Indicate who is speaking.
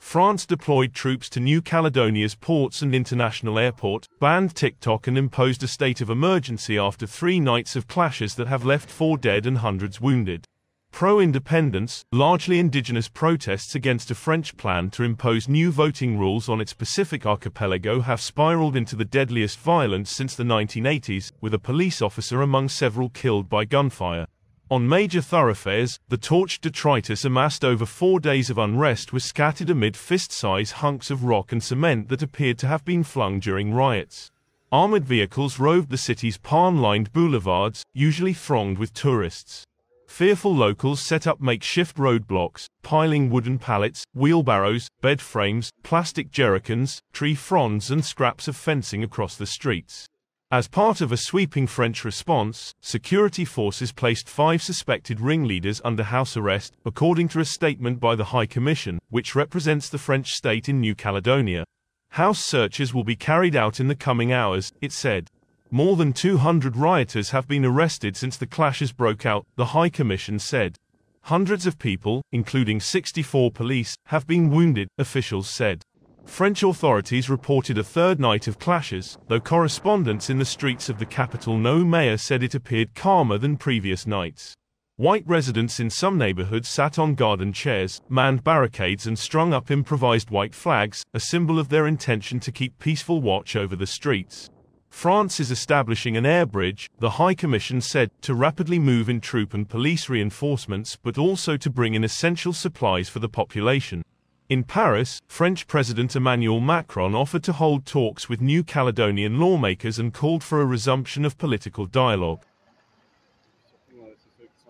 Speaker 1: France deployed troops to New Caledonia's ports and international airport, banned TikTok and imposed a state of emergency after 3 nights of clashes that have left 4 dead and hundreds wounded. Pro-independence, largely indigenous protests against a French plan to impose new voting rules on its Pacific archipelago have spiraled into the deadliest violence since the 1980s, with a police officer among several killed by gunfire. On major thoroughfares, the torched detritus amassed over 4 days of unrest was scattered amid fist-size hunks of rock and cement that appeared to have been flung during riots. Armored vehicles roved the city's palm-lined boulevards, usually thronged with tourists. Fearful locals set up makeshift roadblocks, piling wooden pallets, wheelbarrows, bed frames, plastic jerrycans, tree fronds and scraps of fencing across the streets. As part of a sweeping French response, security forces placed 5 suspected ringleaders under house arrest, according to a statement by the High Commission, which represents the French state in New Caledonia. House searches will be carried out in the coming hours, it said. More than 200 rioters have been arrested since the clashes broke out, the High Commission said. Hundreds of people, including 64 police, have been wounded, officials said. French authorities reported a 3rd night of clashes, though correspondents in the streets of the capital Nouméa said it appeared calmer than previous nights. White residents in some neighborhoods sat on garden chairs, manned barricades and strung up improvised white flags, a symbol of their intention to keep peaceful watch over the streets. France is establishing an air bridge, the High Commission said, to rapidly move in troop and police reinforcements but also to bring in essential supplies for the population. In Paris, French President Emmanuel Macron offered to hold talks with New Caledonian lawmakers and called for a resumption of political dialogue.